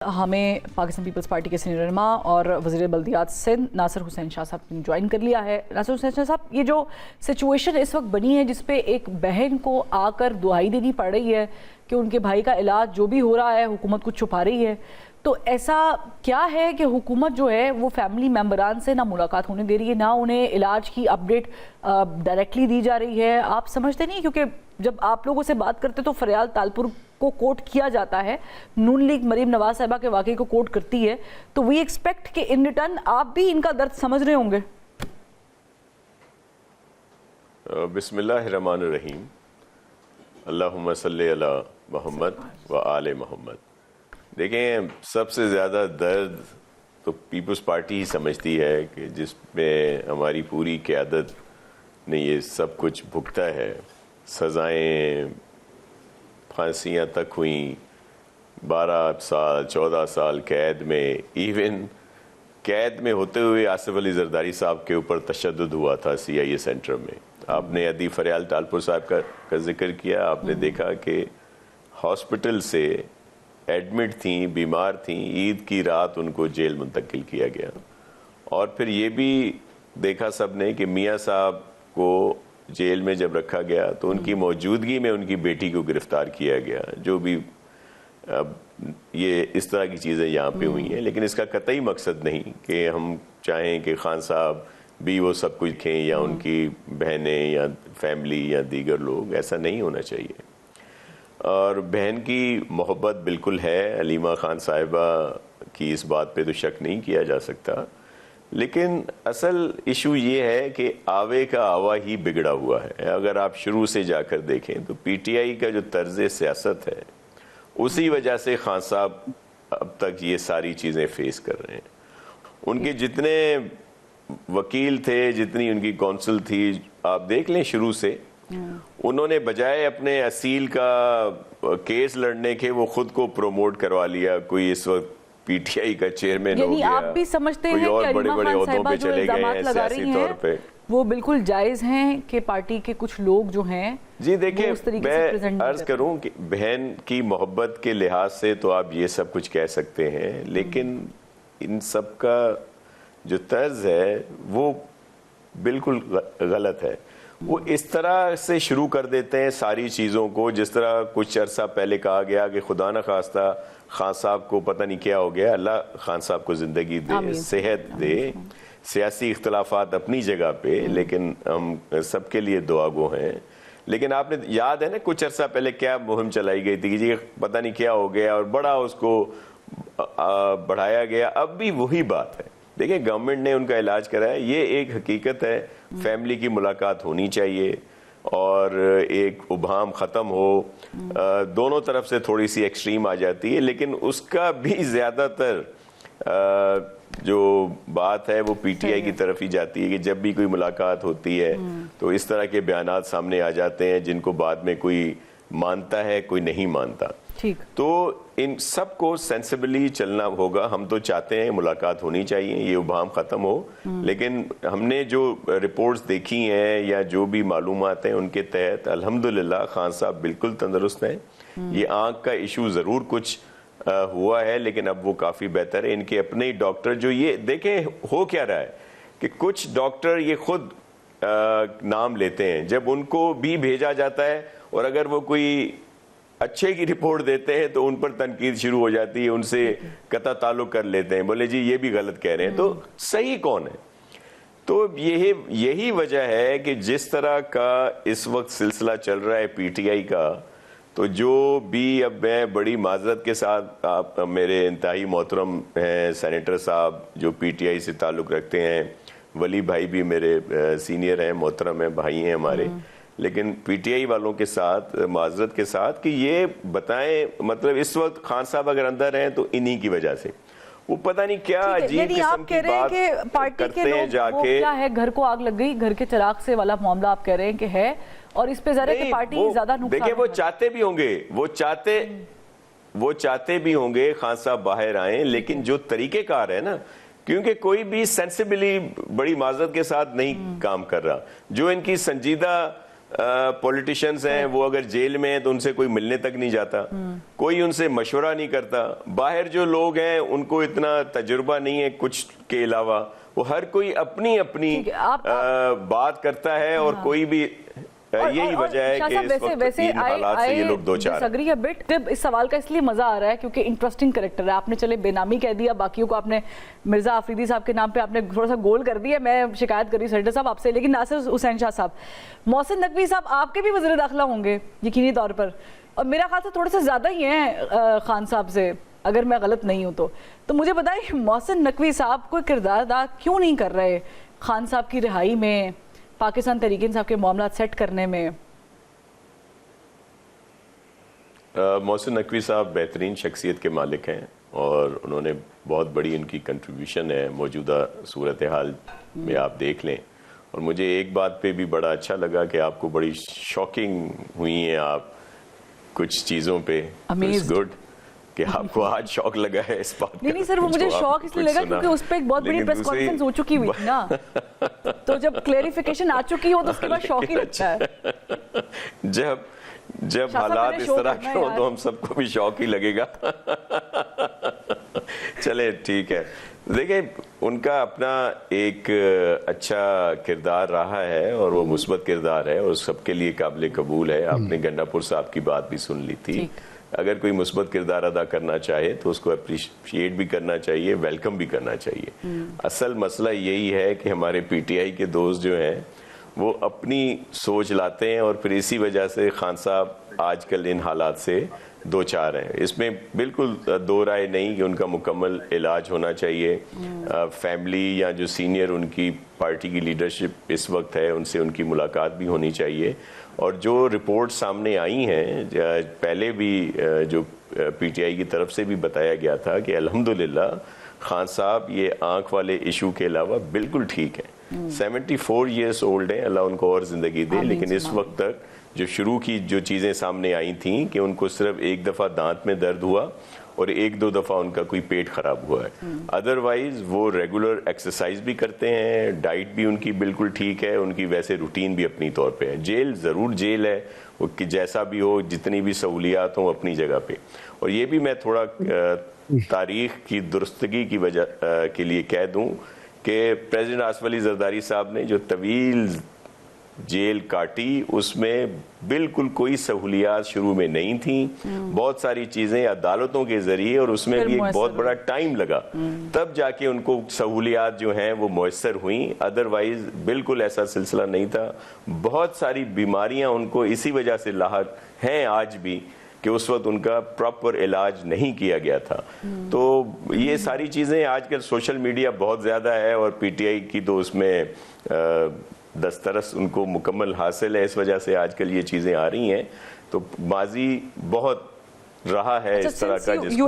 ہمیں Pakistan Peoples party کے senior رہنما اور وزیر بلدیات سندھ ناصر حسین شاہ صاحب نے جوائن کر لیا ہے۔ ناصر حسین شاہ صاحب، یہ جو سچویشن اس وقت بنی ہے جس پہ ایک بہن کو آ کر دہائی دینی پڑ رہی ہے کہ ان کے بھائی کا علاج جو بھی ہو رہا ہے حکومت کچھ چھپا رہی ہے، تو ایسا کیا ہے کہ حکومت جو ہے وہ فیملی ممبران سے نہ ملاقات ہونے دے رہی ہے، نہ انہیں علاج کی اپڈیٹ ڈائریکٹلی دی جا رہی ہے؟ آپ سمجھتے نہیں؟ کیونکہ جب آپ لوگوں سے بات کرتے تو فریال تالپور کو کوٹ کیا جاتا ہے، نون لیگ مریم نواز صاحبہ کے واقعے کو کوٹ کرتی ہے، تو وی ایکسپیکٹ کہ ان ریٹرن آپ بھی ان کا درد سمجھ رہے ہوں گے۔ بسم اللہ الرحمن الرحیم، اللہم صلی علی محمد و آل محمد۔ دیکھیں، سب سے زیادہ درد تو پیپلز پارٹی ہی سمجھتی ہے کہ جس میں ہماری پوری قیادت نے یہ سب کچھ بھگتا ہے، سزائیں پھانسیاں تک ہوئیں، 12 سال 14 سال قید میں، ایون قید میں ہوتے ہوئے آصف علی زرداری صاحب کے اوپر تشدد ہوا تھا CIA سینٹر میں۔ آپ نے ادی فریال تالپور صاحب کا ذکر کیا، آپ نے دیکھا کہ ہاسپٹل سے ایڈمٹ تھیں، بیمار تھیں، عید کی رات ان کو جیل منتقل کیا گیا۔ اور پھر یہ بھی دیکھا سب نے کہ میاں صاحب کو جیل میں جب رکھا گیا تو ان کی موجودگی میں ان کی بیٹی کو گرفتار کیا گیا، جو بھی یہ اس طرح کی چیزیں یہاں پہ ہوئی ہیں۔ لیکن اس کا قطعی مقصد نہیں کہ ہم چاہیں کہ خان صاحب بھی وہ سب کچھ کھیں یا ان کی بہنیں یا فیملی یا دیگر لوگ، ایسا نہیں ہونا چاہیے۔ اور بہن کی محبت بالکل ہے، علیمہ خان صاحبہ کی اس بات پہ تو شک نہیں کیا جا سکتا، لیکن اصل ایشو یہ ہے کہ آوے کا آوا ہی بگڑا ہوا ہے۔ اگر آپ شروع سے جا کر دیکھیں تو PTI کا جو طرز سیاست ہے اسی وجہ سے خان صاحب اب تک یہ ساری چیزیں فیس کر رہے ہیں۔ ان کے جتنے وکیل تھے، جتنی ان کی کونسل تھی، آپ دیکھ لیں شروع سے انہوں نے بجائے اپنے اصیل کا کیس لڑنے کے وہ خود کو پروموٹ کروا لیا۔ کوئی اس وقت PTI کا چیئرمین ہو گیا، آپ بھی سمجھتے ہیں کوئی اور کہ بڑے بڑے عہدوں پہ چلے گئے ہیں سیاسی طور پہ، وہ بالکل جائز ہیں کہ پارٹی کے کچھ لوگ جو ہیں؟ جی دیکھیں، میں عرض کروں کہ بہن کی محبت کے لحاظ سے تو آپ یہ سب کچھ کہہ سکتے ہیں، لیکن ان سب کا جو طرز ہے وہ بالکل غلط ہے۔ وہ اس طرح سے شروع کر دیتے ہیں ساری چیزوں کو، جس طرح کچھ عرصہ پہلے کہا گیا کہ خدا نخواستہ خان صاحب کو پتہ نہیں کیا ہو گیا، اللہ خان صاحب کو زندگی دے، صحت دے، سیاسی اختلافات اپنی جگہ پہ، لیکن ہم سب کے لیے دعا گو ہیں۔ لیکن آپ نے یاد ہے نا کچھ عرصہ پہلے کیا مہم چلائی گئی تھی کہ جی پتہ نہیں کیا ہو گیا، اور بڑا اس کو بڑھایا گیا۔ اب بھی وہی بات ہے، دیکھیں گورنمنٹ نے ان کا علاج کرایا، یہ ایک حقیقت ہے، فیملی کی ملاقات ہونی چاہیے اور ایک ابہام ختم ہو۔ دونوں طرف سے تھوڑی سی ایکسٹریم آ جاتی ہے، لیکن اس کا بھی زیادہ تر جو بات ہے وہ PTI کی طرف ہی جاتی ہے کہ جب بھی کوئی ملاقات ہوتی ہے تو اس طرح کے بیانات سامنے آ جاتے ہیں جن کو بعد میں کوئی مانتا ہے، کوئی نہیں مانتا۔ تو ان سب کو سینسیبلی چلنا ہوگا۔ ہم تو چاہتے ہیں ملاقات ہونی چاہیے، یہ ابہام ختم ہو، لیکن ہم نے جو رپورٹس دیکھی ہیں یا جو بھی معلومات ہیں ان کے تحت الحمدللہ خان صاحب بالکل تندرست ہیں۔ یہ آنکھ کا ایشو ضرور کچھ ہوا ہے، لیکن اب وہ کافی بہتر ہے۔ ان کے اپنے ہی ڈاکٹر جو یہ دیکھیں ہو کیا رہا ہے کہ کچھ ڈاکٹر یہ خود نام لیتے ہیں، جب ان کو بھی بھیجا جاتا ہے اور اگر وہ کوئی اچھے کی رپورٹ دیتے ہیں تو ان پر تنقید شروع ہو جاتی ہے، ان سے قطع تعلق کر لیتے ہیں، بولے جی یہ بھی غلط کہہ رہے ہیں، تو صحیح کون ہے؟ تو یہی وجہ ہے کہ جس طرح کا اس وقت سلسلہ چل رہا ہے PTI کا، تو جو بھی اب میں بڑی معذرت کے ساتھ، آپ میرے انتہائی محترم ہیں سینیٹر صاحب جو PTI سے تعلق رکھتے ہیں، ولی بھائی بھی میرے سینئر ہیں، محترم ہیں، بھائی ہیں ہمارے، لیکن PTI والوں کے ساتھ معذرت کے ساتھ کہ یہ بتائیں، مطلب اس وقت خان صاحب اگر اندر ہیں تو انہی کی وجہ سے وہ پتہ نہیں کیا عجیب قسم کی بات کرتے ہیں جا کے۔ کیا ہے، گھر کو آگ لگ گئی، گھر کے چراغ سے والا معاملہ آپ کہہ رہے ہیں کہ ہے، اور اس پہ ذرا کہ پارٹی زیادہ نقصان۔ دیکھیں وہ چاہتے بھی ہوں گے، وہ چاہتے بھی ہوں گے خان صاحب باہر آئیں، لیکن جو طریقہ کار ہے نا، کیونکہ کوئی بھی سینسیبلی بڑی معذرت کے ساتھ نہیں کام کر رہا۔ جو ان کی سنجیدہ پولیٹیشنز ہیں وہ اگر جیل میں ہیں تو ان سے کوئی ملنے تک نہیں جاتا, کوئی ان سے مشورہ نہیں کرتا. باہر جو لوگ ہیں ان کو اتنا تجربہ نہیں ہے کچھ کے علاوہ, وہ ہر کوئی اپنی اپنی بات کرتا ہے, اور کوئی بھی یہی وجہ ہے کہ اس وقت ان حالات سے یہ لوگ دو چار ہیں. اس سوال کا اس لیے مزہ آ رہا ہے کیونکہ انٹرسٹنگ کریکٹر ہے. آپ نے چلے بے نامی کہہ دیا, باقیوں کو آپ نے مرزا آفریدی صاحب کے نام پہ آپ نے تھوڑا سا گول کر دیا. میں شکایت کر رہی سیڈر صاحب آپ سے, لیکن ناصر حسین شاہ صاحب, محسن نقوی صاحب آپ کے بھی وزیر داخلہ ہوں گے یقینی طور پر, اور میرا خیال سے تھوڑے سے زیادہ ہی ہیں خان صاحب سے, اگر میں غلط نہیں ہوں تو مجھے بتائیں محسن نقوی صاحب کوئی کردار ادا کیوں نہیں کر رہے خان صاحب کی رہائی میں, پاکستان تحریک انصاف کے معاملات سیٹ کرنے میں؟ محسن نقوی صاحب بہترین شخصیت کے مالک ہیں, اور انہوں نے بہت بڑی ان کی کنٹریبیوشن ہے موجودہ صورتحال میں, آپ دیکھ لیں. اور مجھے ایک بات پہ بھی بڑا اچھا لگا کہ آپ کو بڑی شاکنگ ہوئی ہیں آپ کچھ چیزوں پہ. گڈ کہ آپ کو آج شوق لگا ہے اس بات. نہیں سر, وہ مجھے شوق اس لیے لگا کیونکہ اس پہ ایک بہت بڑی پریس کانفرنس ہو چکی ہوئی تھی نا, تو جب کلیریفیکیشن آ چکی ہو تو اس کے بعد شوق ہی لگتا ہے. جب حالات اس طرح کے ہوں تو ہم سب کو بھی شوق ہی لگے گا. چلے ٹھیک ہے. دیکھیں ان کا اپنا ایک اچھا کردار رہا ہے, اور وہ مثبت کردار ہے, اور سب کے لیے قابل قبول ہے. آپ نے گنڈاپور صاحب کی بات بھی سن لی تھی. اگر کوئی مثبت کردار ادا کرنا چاہے تو اس کو اپریشیٹ بھی کرنا چاہیے, ویلکم بھی کرنا چاہیے. اصل مسئلہ یہی ہے کہ ہمارے پی ٹی آئی کے دوست جو ہیں وہ اپنی سوچ لاتے ہیں, اور پھر اسی وجہ سے خان صاحب آج کل ان حالات سے دو چار ہیں. اس میں بالکل دو رائے نہیں کہ ان کا مکمل علاج ہونا چاہیے. فیملی یا جو سینئر ان کی پارٹی کی لیڈرشپ اس وقت ہے ان سے ان کی ملاقات بھی ہونی چاہیے. اور جو رپورٹ سامنے آئی ہیں, پہلے بھی جو پی ٹی آئی کی طرف سے بھی بتایا گیا تھا کہ الحمدللہ خان صاحب یہ آنکھ والے ایشو کے علاوہ بالکل ٹھیک ہیں. 74 ایئرس اولڈ ہیں, اللہ ان کو اور زندگی دے. لیکن اس وقت تک جو شروع کی جو چیزیں سامنے آئی تھیں کہ ان کو صرف ایک دفعہ دانت میں درد ہوا اور ایک دو دفعہ ان کا کوئی پیٹ خراب ہوا ہے. ادروائز وہ ریگولر ایکسرسائز بھی کرتے ہیں, ڈائٹ بھی ان کی بالکل ٹھیک ہے, ان کی ویسے روٹین بھی اپنی طور پہ ہے. جیل ضرور جیل ہے, وہ جیسا بھی ہو, جتنی بھی سہولیات ہوں اپنی جگہ پہ. اور یہ بھی میں تھوڑا تاریخ کی درستگی کی وجہ کے لیے کہہ دوں کہ پریزیڈنٹ آصف علی زرداری صاحب نے جو طویل جیل کاٹی اس میں بالکل کوئی سہولیات شروع میں نہیں تھیں. بہت ساری چیزیں عدالتوں کے ذریعے, اور اس میں بھی ایک بہت بڑا ٹائم لگا, تب جا کے ان کو سہولیات جو ہیں وہ میسر ہوئیں. ادروائز بالکل ایسا سلسلہ نہیں تھا. بہت ساری بیماریاں ان کو اسی وجہ سے لاحق ہیں آج بھی کہ اس وقت ان کا پراپر علاج نہیں کیا گیا تھا. تو یہ ساری چیزیں آج کل سوشل میڈیا بہت زیادہ ہے, اور پی ٹی آئی کی تو اس میں دسترس ان کو مکمل حاصل ہے, اس وجہ سے آج کل یہ چیزیں آ رہی ہیں. تو ماضی بہت رہا ہے اس طرح کا جس